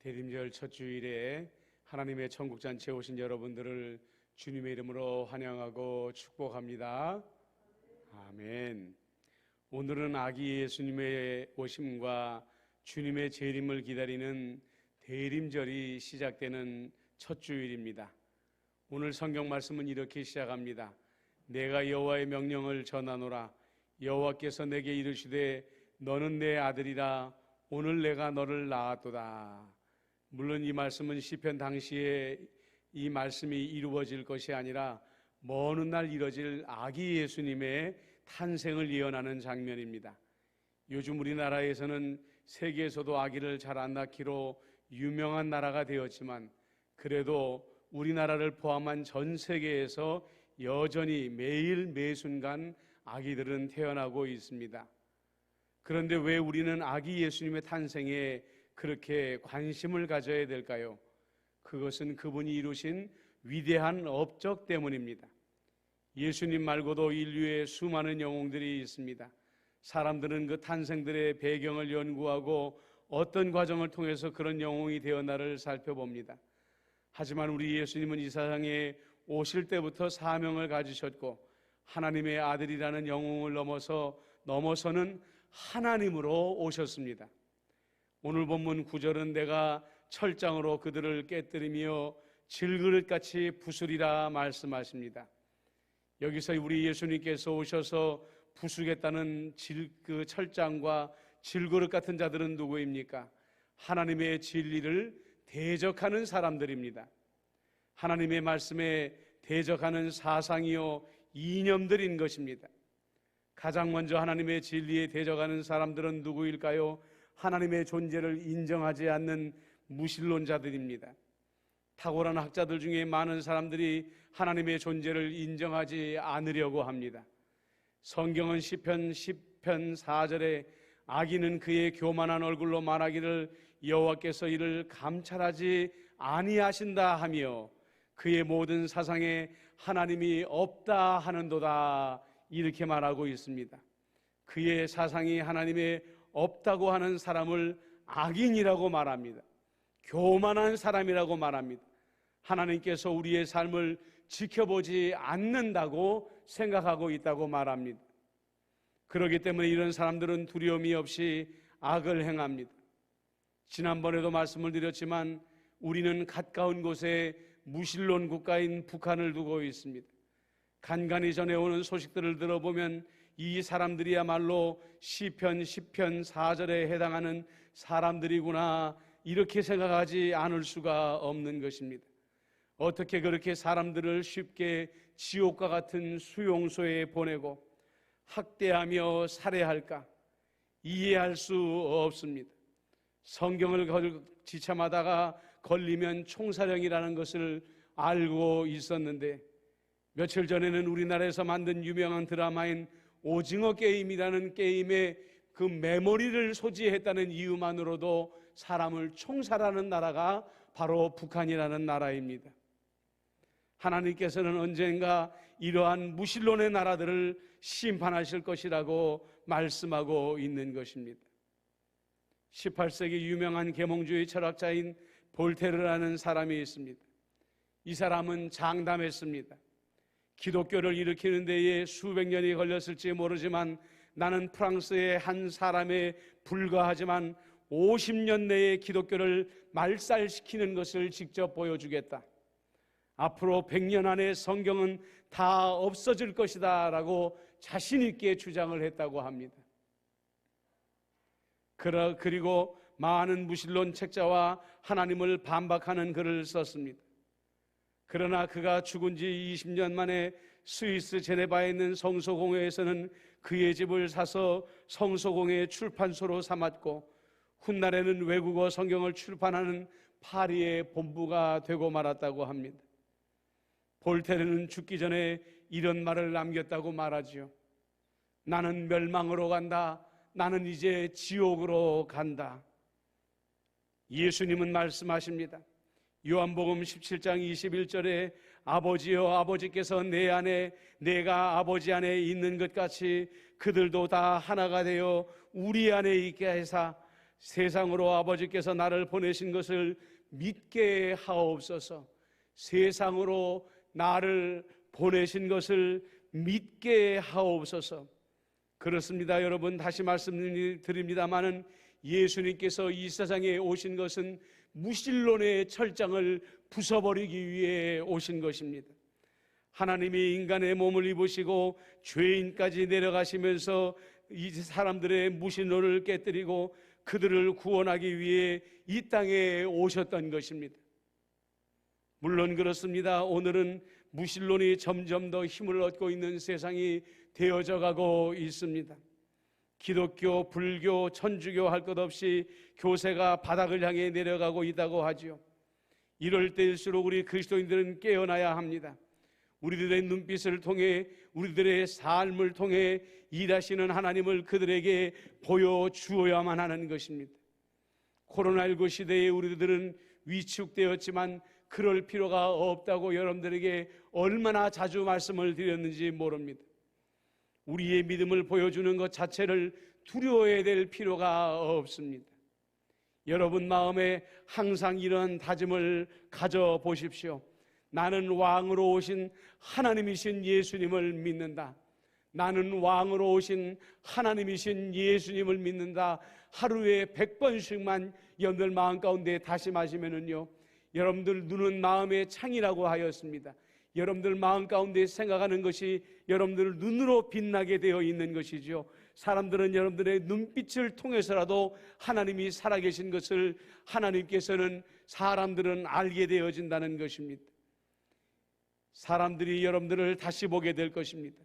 대림절 첫 주일에 하나님의 천국잔치에 오신 여러분들을 주님의 이름으로 환영하고 축복합니다. 아멘. 오늘은 아기 예수님의 오심과 주님의 재림을 기다리는 대림절이 시작되는 첫 주일입니다. 오늘 성경 말씀은 이렇게 시작합니다. 내가 여호와의 명령을 전하노라. 여호와께서 내게 이르시되 너는 내 아들이라. 오늘 내가 너를 낳았도다. 물론 이 말씀은 시편 당시에 이 말씀이 이루어질 것이 아니라 먼 훗날 이뤄질 아기 예수님의 탄생을 예언하는 장면입니다. 요즘 우리나라에서는 세계에서도 아기를 잘 안 낳기로 유명한 나라가 되었지만 그래도 우리나라를 포함한 전 세계에서 여전히 매일 매순간 아기들은 태어나고 있습니다. 그런데 왜 우리는 아기 예수님의 탄생에 그렇게 관심을 가져야 될까요? 그것은 그분이 이루신 위대한 업적 때문입니다. 예수님 말고도 인류에 수많은 영웅들이 있습니다. 사람들은 그 탄생들의 배경을 연구하고 어떤 과정을 통해서 그런 영웅이 되었나를 살펴봅니다. 하지만 우리 예수님은 이 세상에 오실 때부터 사명을 가지셨고 하나님의 아들이라는 영웅을 넘어서는 하나님으로 오셨습니다. 오늘 본문 9절은 내가 철장으로 그들을 깨뜨리며 질그릇같이 부수리라 말씀하십니다. 여기서 우리 예수님께서 오셔서 부수겠다는 그 철장과 질그릇 같은 자들은 누구입니까? 하나님의 진리를 대적하는 사람들입니다. 하나님의 말씀에 대적하는 사상이요 이념들인 것입니다. 가장 먼저 하나님의 진리에 대적하는 사람들은 누구일까요? 하나님의 존재를 인정하지 않는 무신론자들입니다. 탁월한 학자들 중에 많은 사람들이 하나님의 존재를 인정하지 않으려고 합니다. 성경은 시편 10편 4절에 악인은 그의 교만한 얼굴로 말하기를 여호와께서 이를 감찰하지 아니하신다 하며 그의 모든 사상에 하나님이 없다 하는도다 이렇게 말하고 있습니다. 그의 사상이 하나님의 없다고 하는 사람을 악인이라고 말합니다. 교만한 사람이라고 말합니다. 하나님께서 우리의 삶을 지켜보지 않는다고 생각하고 있다고 말합니다. 그렇기 때문에 이런 사람들은 두려움이 없이 악을 행합니다. 지난번에도 말씀을 드렸지만 우리는 가까운 곳에 무신론 국가인 북한을 두고 있습니다. 간간히 전해오는 소식들을 들어보면 이 사람들이야말로 시편 10편 4절에 해당하는 사람들이구나 이렇게 생각하지 않을 수가 없는 것입니다. 어떻게 그렇게 사람들을 쉽게 지옥과 같은 수용소에 보내고 학대하며 살해할까? 이해할 수 없습니다. 성경을 지참하다가 걸리면 총사령이라는 것을 알고 있었는데 며칠 전에는 우리나라에서 만든 유명한 드라마인 오징어 게임이라는 게임에 그 메모리를 소지했다는 이유만으로도 사람을 총살하는 나라가 바로 북한이라는 나라입니다. 하나님께서는 언젠가 이러한 무신론의 나라들을 심판하실 것이라고 말씀하고 있는 것입니다. 18세기 유명한 계몽주의 철학자인 볼테르라는 사람이 있습니다. 이 사람은 장담했습니다. 기독교를 일으키는 데에 수백 년이 걸렸을지 모르지만 나는 프랑스의 한 사람에 불과하지만 50년 내에 기독교를 말살시키는 것을 직접 보여주겠다. 앞으로 100년 안에 성경은 다 없어질 것이다 라고 자신 있게 주장을 했다고 합니다. 그리고 많은 무신론 책자와 하나님을 반박하는 글을 썼습니다. 그러나 그가 죽은 지 20년 만에 스위스 제네바에 있는 성소공회에서는 그의 집을 사서 성소공회 출판소로 삼았고 훗날에는 외국어 성경을 출판하는 파리의 본부가 되고 말았다고 합니다. 볼테르는 죽기 전에 이런 말을 남겼다고 말하지요. 나는 멸망으로 간다. 나는 이제 지옥으로 간다. 예수님은 말씀하십니다. 요한복음 17장 21절에 아버지여 아버지께서 내 안에 내가 아버지 안에 있는 것 같이 그들도 다 하나가 되어 우리 안에 있게 하사 세상으로 아버지께서 나를 보내신 것을 믿게 하옵소서. 세상으로 나를 보내신 것을 믿게 하옵소서. 그렇습니다. 여러분, 다시 말씀드립니다마는 예수님께서 이 세상에 오신 것은 무신론의 철장을 부숴버리기 위해 오신 것입니다. 하나님이 인간의 몸을 입으시고 죄인까지 내려가시면서 이 사람들의 무신론을 깨뜨리고 그들을 구원하기 위해 이 땅에 오셨던 것입니다. 물론 그렇습니다. 오늘은 무신론이 점점 더 힘을 얻고 있는 세상이 되어져 가고 있습니다. 기독교, 불교, 천주교 할 것 없이 교세가 바닥을 향해 내려가고 있다고 하죠. 이럴 때일수록 우리 그리스도인들은 깨어나야 합니다. 우리들의 눈빛을 통해, 우리들의 삶을 통해 일하시는 하나님을 그들에게 보여주어야만 하는 것입니다. 코로나19 시대에 우리들은 위축되었지만 그럴 필요가 없다고 여러분들에게 얼마나 자주 말씀을 드렸는지 모릅니다. 우리의 믿음을 보여주는 것 자체를 두려워해야 될 필요가 없습니다. 여러분 마음에 항상 이런 다짐을 가져보십시오. 나는 왕으로 오신 하나님이신 예수님을 믿는다. 나는 왕으로 오신 하나님이신 예수님을 믿는다. 하루에 100번씩만 여러분들 마음 가운데 다짐하시면은요, 여러분들 눈은 마음의 창이라고 하였습니다. 여러분들 마음 가운데 생각하는 것이 여러분들 눈으로 빛나게 되어 있는 것이죠. 사람들은 여러분들의 눈빛을 통해서라도 하나님이 살아계신 것을 하나님께서는, 사람들은 알게 되어진다는 것입니다. 사람들이 여러분들을 다시 보게 될 것입니다.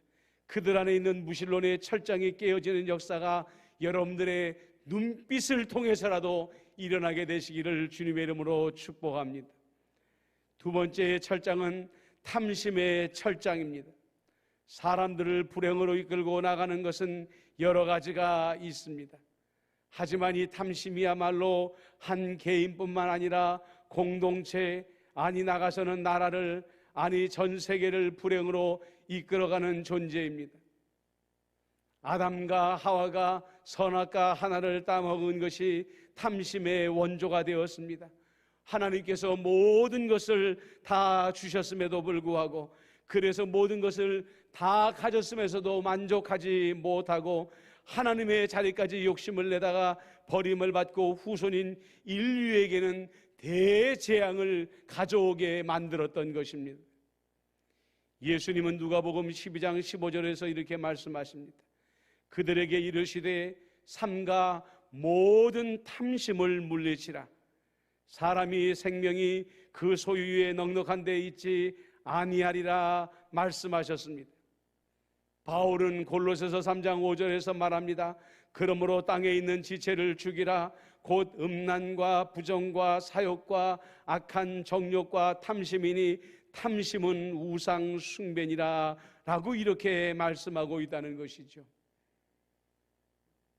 그들 안에 있는 무신론의 철장이 깨어지는 역사가 여러분들의 눈빛을 통해서라도 일어나게 되시기를 주님의 이름으로 축복합니다. 두 번째 철장은 탐심의 철장입니다. 사람들을 불행으로 이끌고 나가는 것은 여러 가지가 있습니다. 하지만 이 탐심이야말로 한 개인뿐만 아니라 공동체, 아니 나가서는 나라를, 아니 전 세계를 불행으로 이끌어가는 존재입니다. 아담과 하와가 선악과 하나를 따먹은 것이 탐심의 원조가 되었습니다. 하나님께서 모든 것을 다 주셨음에도 불구하고, 그래서 모든 것을 다 가졌음에서도 만족하지 못하고 하나님의 자리까지 욕심을 내다가 버림을 받고 후손인 인류에게는 대재앙을 가져오게 만들었던 것입니다. 예수님은 누가복음 12장 15절에서 이렇게 말씀하십니다. 그들에게 이르시되 삼가 모든 탐심을 물리치라. 사람이 생명이 그 소유에 넉넉한 데 있지 아니하리라 말씀하셨습니다. 바울은 골로새서 3장 5절에서 말합니다. 그러므로 땅에 있는 지체를 죽이라. 곧 음란과 부정과 사욕과 악한 정욕과 탐심이니 탐심은 우상 숭배니라 라고 이렇게 말씀하고 있다는 것이죠.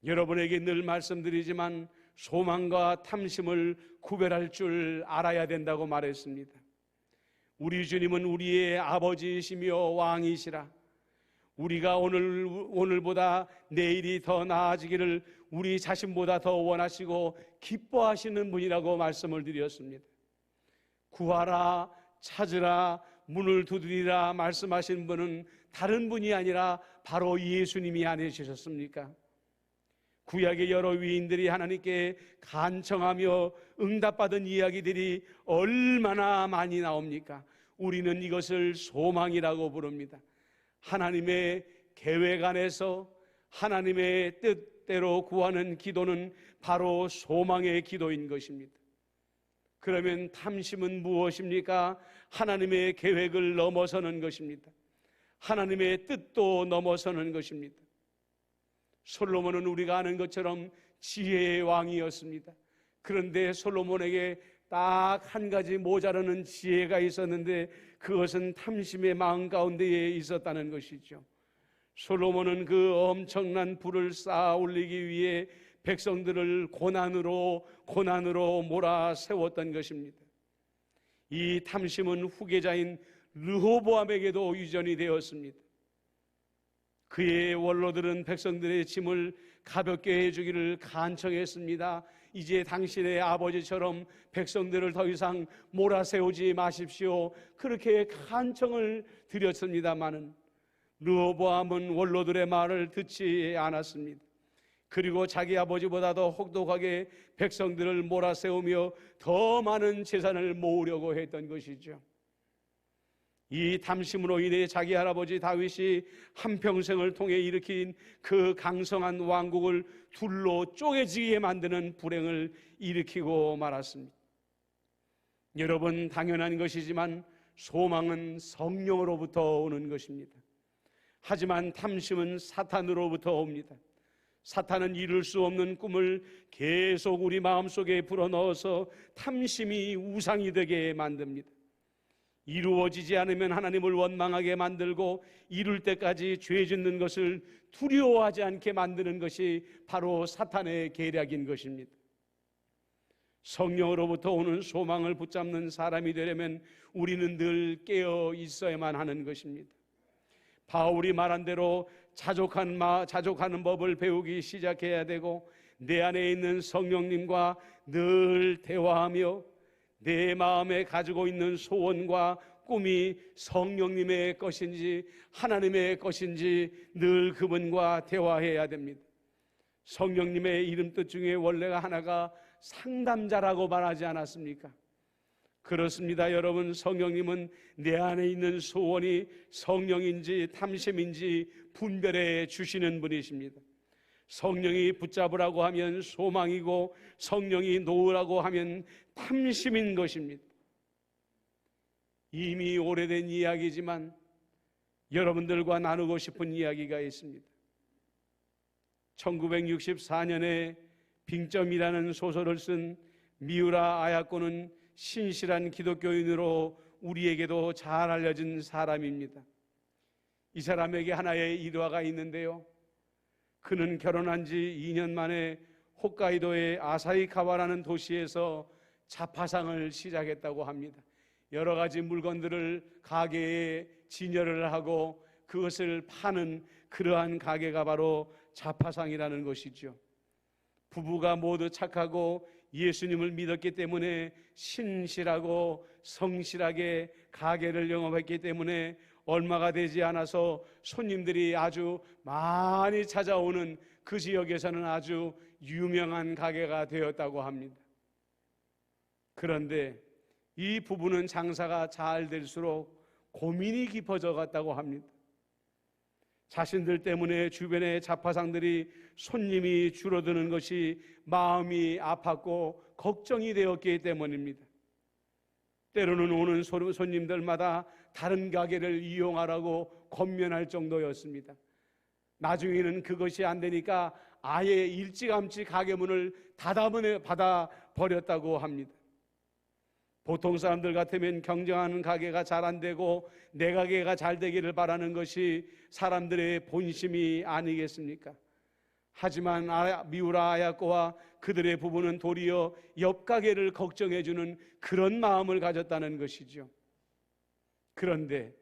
여러분에게 늘 말씀드리지만 소망과 탐심을 구별할 줄 알아야 된다고 말했습니다. 우리 주님은 우리의 아버지이시며 왕이시라. 우리가 오늘보다 내일이 더 나아지기를 우리 자신보다 더 원하시고 기뻐하시는 분이라고 말씀을 드렸습니다. 구하라, 찾으라, 문을 두드리라 말씀하신 분은 다른 분이 아니라 바로 예수님이 아니셨습니까? 구약의 여러 위인들이 하나님께 간청하며 응답받은 이야기들이 얼마나 많이 나옵니까? 우리는 이것을 소망이라고 부릅니다. 하나님의 계획 안에서 하나님의 뜻대로 구하는 기도는 바로 소망의 기도인 것입니다. 그러면 탐심은 무엇입니까? 하나님의 계획을 넘어서는 것입니다. 하나님의 뜻도 넘어서는 것입니다. 솔로몬은 우리가 아는 것처럼 지혜의 왕이었습니다. 그런데 솔로몬에게 딱 한 가지 모자라는 지혜가 있었는데 그것은 탐심의 마음 가운데에 있었다는 것이죠. 솔로몬은 그 엄청난 부를 쌓아 올리기 위해 백성들을 고난으로 몰아세웠던 것입니다. 이 탐심은 후계자인 르호보암에게도 유전이 되었습니다. 그의 원로들은 백성들의 짐을 가볍게 해주기를 간청했습니다. 이제 당신의 아버지처럼 백성들을 더 이상 몰아세우지 마십시오. 그렇게 간청을 드렸습니다마는 르호보암은 원로들의 말을 듣지 않았습니다. 그리고 자기 아버지보다도 혹독하게 백성들을 몰아세우며 더 많은 재산을 모으려고 했던 것이죠. 이 탐심으로 인해 자기 할아버지 다윗이 한평생을 통해 일으킨 그 강성한 왕국을 둘로 쪼개지게 만드는 불행을 일으키고 말았습니다. 여러분, 당연한 것이지만 소망은 성령으로부터 오는 것입니다. 하지만 탐심은 사탄으로부터 옵니다. 사탄은 이룰 수 없는 꿈을 계속 우리 마음속에 불어넣어서 탐심이 우상이 되게 만듭니다. 이루어지지 않으면 하나님을 원망하게 만들고 이룰 때까지 죄 짓는 것을 두려워하지 않게 만드는 것이 바로 사탄의 계략인 것입니다. 성령으로부터 오는 소망을 붙잡는 사람이 되려면 우리는 늘 깨어 있어야만 하는 것입니다. 바울이 말한 대로 자족하는 법을 배우기 시작해야 되고, 내 안에 있는 성령님과 늘 대화하며 내 마음에 가지고 있는 소원과 꿈이 성령님의 것인지 하나님의 것인지 늘 그분과 대화해야 됩니다. 성령님의 이름 뜻 중에 원래가 하나가 상담자라고 말하지 않았습니까? 그렇습니다. 여러분, 성령님은 내 안에 있는 소원이 성령인지 탐심인지 분별해 주시는 분이십니다. 성령이 붙잡으라고 하면 소망이고 성령이 놓으라고 하면 탐심인 것입니다. 이미 오래된 이야기지만 여러분들과 나누고 싶은 이야기가 있습니다. 1964년에 빙점이라는 소설을 쓴 미우라 아야코는 신실한 기독교인으로 우리에게도 잘 알려진 사람입니다. 이 사람에게 하나의 일화가 있는데요, 그는 결혼한 지 2년 만에 홋카이도의 아사히카와라는 도시에서 자파상을 시작했다고 합니다. 여러 가지 물건들을 가게에 진열을 하고 그것을 파는 그러한 가게가 바로 자파상이라는 것이죠. 부부가 모두 착하고 예수님을 믿었기 때문에 신실하고 성실하게 가게를 영업했기 때문에 얼마가 되지 않아서 손님들이 아주 많이 찾아오는 그 지역에서는 아주 유명한 가게가 되었다고 합니다. 그런데 이 부부는 장사가 잘 될수록 고민이 깊어져 갔다고 합니다. 자신들 때문에 주변의 자파상들이 손님이 줄어드는 것이 마음이 아팠고 걱정이 되었기 때문입니다. 때로는 오는 손님들마다 다른 가게를 이용하라고 권면할 정도였습니다. 나중에는 그것이 안 되니까 아예 일찌감치 가게 문을 닫아 버렸다고 합니다. 보통 사람들 같으면 경쟁하는 가게가 잘 안 되고 내 가게가 잘 되기를 바라는 것이 사람들의 본심이 아니겠습니까? 하지만 미우라 아야코와 그들의 부부는 도리어 옆 가게를 걱정해주는 그런 마음을 가졌다는 것이죠. 그런데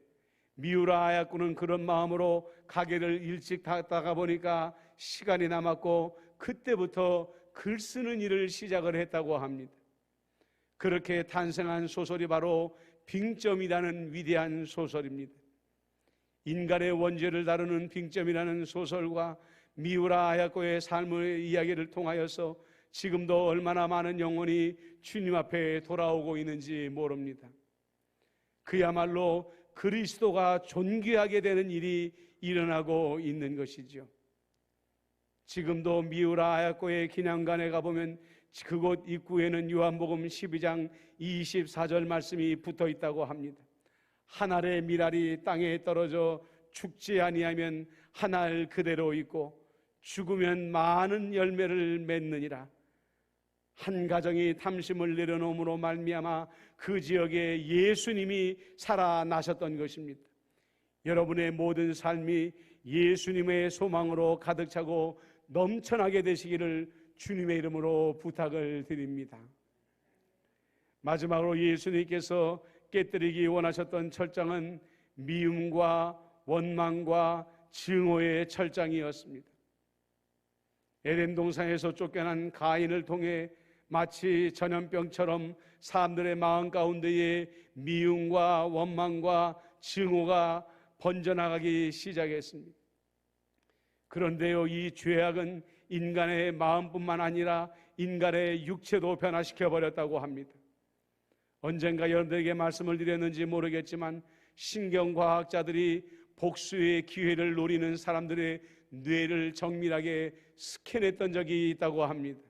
미우라 아야코는 그런 마음으로 가게를 일찍 닫다가 보니까 시간이 남았고 그때부터 글 쓰는 일을 시작을 했다고 합니다. 그렇게 탄생한 소설이 바로 빙점이라는 위대한 소설입니다. 인간의 원죄를 다루는 빙점이라는 소설과 미우라 아야코의 삶의 이야기를 통하여서 지금도 얼마나 많은 영혼이 주님 앞에 돌아오고 있는지 모릅니다. 그야말로 그리스도가 존귀하게 되는 일이 일어나고 있는 것이죠. 지금도 미우라 아야코의 기념관에 가보면 그곳 입구에는 요한복음 12장 24절 말씀이 붙어 있다고 합니다. 한 알의 밀알이 땅에 떨어져 죽지 아니하면 한 알 그대로 있고 죽으면 많은 열매를 맺느니라. 한 가정이 탐심을 내려놓음으로 말미암아 그 지역에 예수님이 살아나셨던 것입니다. 여러분의 모든 삶이 예수님의 소망으로 가득 차고 넘쳐나게 되시기를 주님의 이름으로 부탁을 드립니다. 마지막으로 예수님께서 깨뜨리기 원하셨던 철장은 미움과 원망과 증오의 철장이었습니다. 에덴 동산에서 쫓겨난 가인을 통해 마치 전염병처럼 사람들의 마음 가운데에 미움과 원망과 증오가 번져나가기 시작했습니다. 그런데요, 이 죄악은 인간의 마음뿐만 아니라 인간의 육체도 변화시켜 버렸다고 합니다. 언젠가 여러분들에게 말씀을 드렸는지 모르겠지만 신경과학자들이 복수의 기회를 노리는 사람들의 뇌를 정밀하게 스캔했던 적이 있다고 합니다.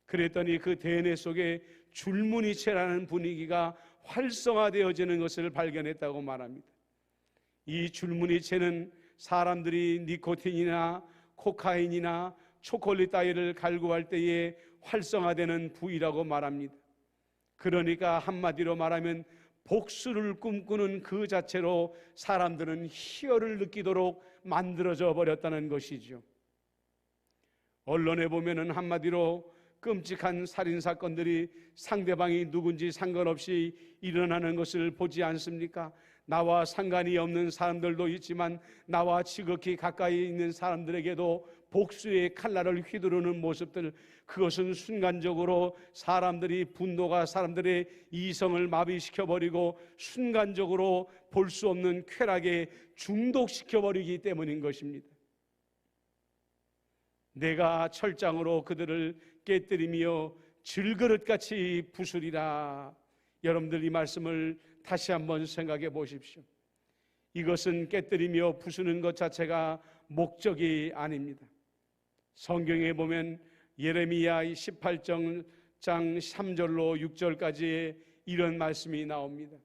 그랬더니 그 DNA 속에 줄무늬체라는 분위기가 활성화되어지는 것을 발견했다고 말합니다. 이 줄무늬체는 사람들이 니코틴이나 코카인이나 초콜릿 따위를 갈구할 때에 활성화되는 부위라고 말합니다. 그러니까 한마디로 말하면 복수를 꿈꾸는 그 자체로 사람들은 희열을 느끼도록 만들어져 버렸다는 것이죠. 언론에 보면은 한마디로 끔찍한 살인사건들이 상대방이 누군지 상관없이 일어나는 것을 보지 않습니까? 나와 상관이 없는 사람들도 있지만 나와 지극히 가까이 있는 사람들에게도 복수의 칼날을 휘두르는 모습들, 그것은 순간적으로 사람들이 분노가 사람들의 이성을 마비시켜버리고 순간적으로 볼 수 없는 쾌락에 중독시켜버리기 때문인 것입니다. 내가 철장으로 그들을 깨뜨리며 질그릇같이 부수리라. 여러분들 이 말씀을 다시 한번 생각해 보십시오. 이것은 깨뜨리며 부수는 것 자체가 목적이 아닙니다. 성경에 보면 예레미야 18장 3절로 6절까지의 이런 말씀이 나옵니다.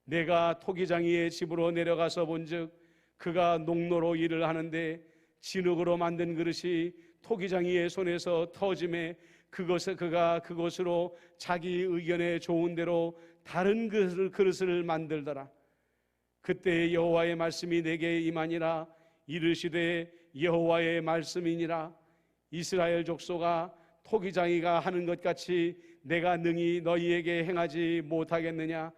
내가 토기장이의 집으로 내려가서 본즉 그가 농로로 일을 하는데 진흙으로 만든 그릇이 토기장이의 손에서 터짐에 그가 그것으로 자기 의견에 좋은 대로 다른 그릇을 만들더라. 그때 여호와의 말씀이 내게 임하니라. 이르시되 여호와의 말씀이니라. 이스라엘 족속아, 토기장이가 하는 것 같이 내가 능히 너희에게 행하지 못하겠느냐?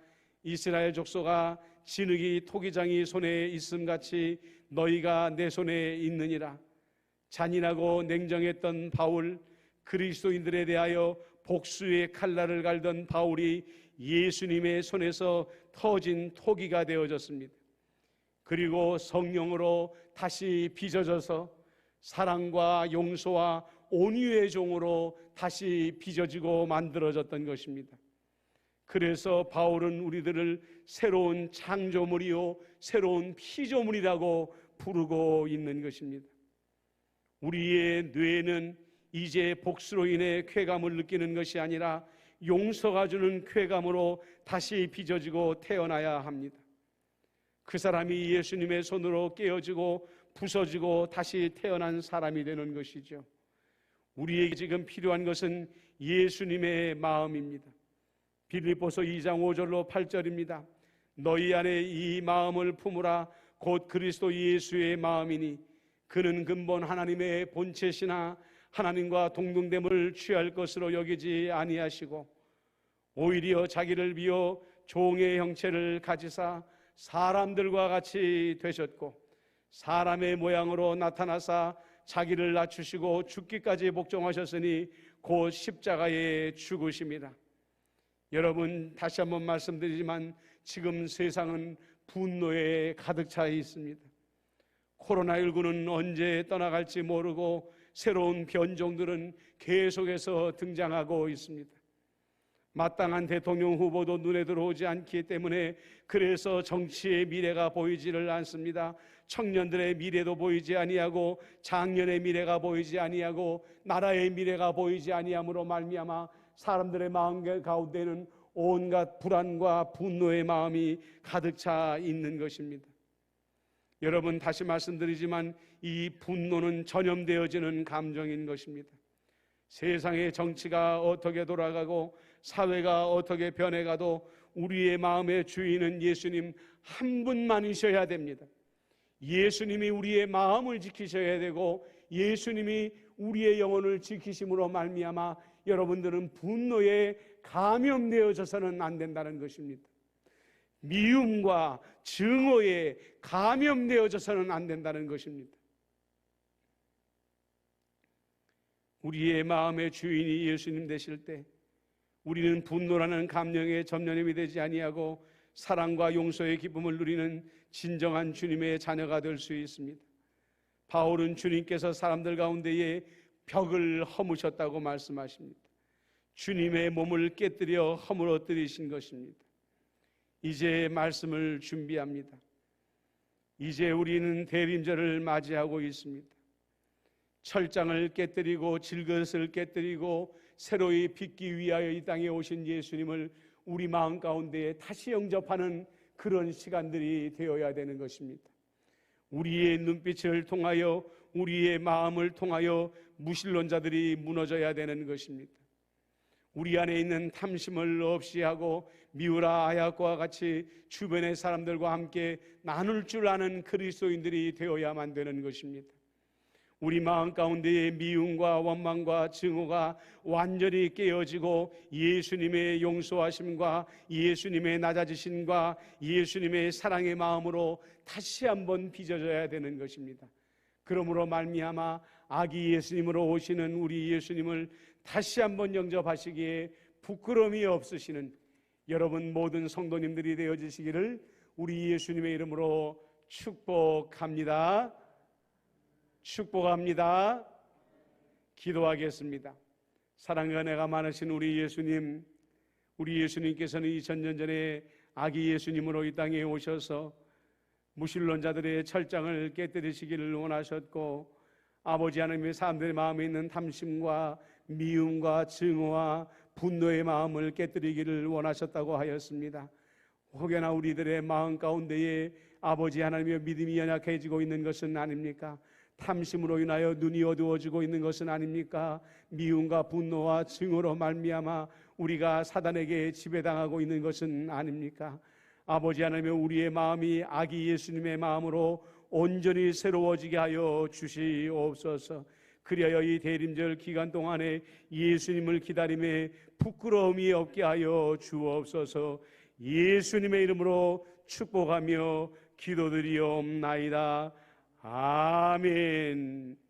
이스라엘 족속아, 진흙이 토기장이 손에 있음 같이 너희가 내 손에 있느니라. 잔인하고 냉정했던 바울, 그리스도인들에 대하여 복수의 칼날을 갈던 바울이 예수님의 손에서 터진 토기가 되어졌습니다. 그리고 성령으로 다시 빚어져서 사랑과 용서와 온유의 종으로 다시 빚어지고 만들어졌던 것입니다. 그래서 바울은 우리들을 새로운 창조물이요 새로운 피조물이라고 부르고 있는 것입니다. 우리의 뇌는 이제 복수로 인해 쾌감을 느끼는 것이 아니라 용서가 주는 쾌감으로 다시 빚어지고 태어나야 합니다. 그 사람이 예수님의 손으로 깨어지고 부서지고 다시 태어난 사람이 되는 것이죠. 우리에게 지금 필요한 것은 예수님의 마음입니다. 빌립보서 2장 5절로 8절입니다. 너희 안에 이 마음을 품으라. 곧 그리스도 예수의 마음이니 그는 근본 하나님의 본체시나 하나님과 동등됨을 취할 것으로 여기지 아니하시고 오히려 자기를 비워 종의 형체를 가지사 사람들과 같이 되셨고 사람의 모양으로 나타나사 자기를 낮추시고 죽기까지 복종하셨으니 곧 십자가에 죽으심이라. 여러분, 다시 한번 말씀드리지만 지금 세상은 분노에 가득 차 있습니다. 코로나19는 언제 떠나갈지 모르고 새로운 변종들은 계속해서 등장하고 있습니다. 마땅한 대통령 후보도 눈에 들어오지 않기 때문에 그래서 정치의 미래가 보이지를 않습니다. 청년들의 미래도 보이지 아니하고 장년의 미래가 보이지 아니하고 나라의 미래가 보이지 아니함으로 말미암아 사람들의 마음 가운데는 온갖 불안과 분노의 마음이 가득 차 있는 것입니다. 여러분, 다시 말씀드리지만 이 분노는 전염되어지는 감정인 것입니다. 세상의 정치가 어떻게 돌아가고 사회가 어떻게 변해가도 우리의 마음의 주인은 예수님 한 분만이셔야 됩니다. 예수님이 우리의 마음을 지키셔야 되고 예수님이 우리의 영혼을 지키심으로 말미암아 여러분들은 분노에 감염되어져서는 안 된다는 것입니다. 미움과 증오에 감염되어져서는 안 된다는 것입니다. 우리의 마음의 주인이 예수님 되실 때 우리는 분노라는 감령의 점령이 되지 아니하고 사랑과 용서의 기쁨을 누리는 진정한 주님의 자녀가 될 수 있습니다. 바울은 주님께서 사람들 가운데에 벽을 허무셨다고 말씀하십니다. 주님의 몸을 깨뜨려 허물어뜨리신 것입니다. 이제 말씀을 준비합니다. 이제 우리는 대림절을 맞이하고 있습니다. 철장을 깨뜨리고 질것을 깨뜨리고 새로이 빚기 위하여 이 땅에 오신 예수님을 우리 마음 가운데에 다시 영접하는 그런 시간들이 되어야 되는 것입니다. 우리의 눈빛을 통하여 우리의 마음을 통하여 무신론자들이 무너져야 되는 것입니다. 우리 안에 있는 탐심을 없이 하고 미우라 아야과 같이 주변의 사람들과 함께 나눌 줄 아는 그리스도인들이 되어야만 되는 것입니다. 우리 마음 가운데의 미움과 원망과 증오가 완전히 깨어지고 예수님의 용서하심과 예수님의 낮아지심과 예수님의 사랑의 마음으로 다시 한번 빚어져야 되는 것입니다. 그러므로 말미암아 아기 예수님으로 오시는 우리 예수님을 다시 한번 영접하시기에 부끄러움이 없으시는 여러분 모든 성도님들이 되어지시기를 우리 예수님의 이름으로 축복합니다. 축복합니다. 기도하겠습니다. 사랑과 은혜가 많으신 우리 예수님께서는 2000년 전에 아기 예수님으로 이 땅에 오셔서 무신론자들의 철장을 깨뜨리시기를 원하셨고, 아버지 하나님의 사람들의 마음에 있는 탐심과 미움과 증오와 분노의 마음을 깨뜨리기를 원하셨다고 하였습니다. 혹여나 우리들의 마음 가운데에 아버지 하나님의 믿음이 연약해지고 있는 것은 아닙니까? 탐심으로 인하여 눈이 어두워지고 있는 것은 아닙니까? 미움과 분노와 증오로 말미암아 우리가 사단에게 지배당하고 있는 것은 아닙니까? 아버지 하나님, 우리의 마음이 아기 예수님의 마음으로 온전히 새로워지게 하여 주시옵소서. 그리하여 이 대림절 기간 동안에 예수님을 기다림에 부끄러움이 없게 하여 주옵소서. 예수님의 이름으로 축복하며 기도드리옵나이다. 아멘.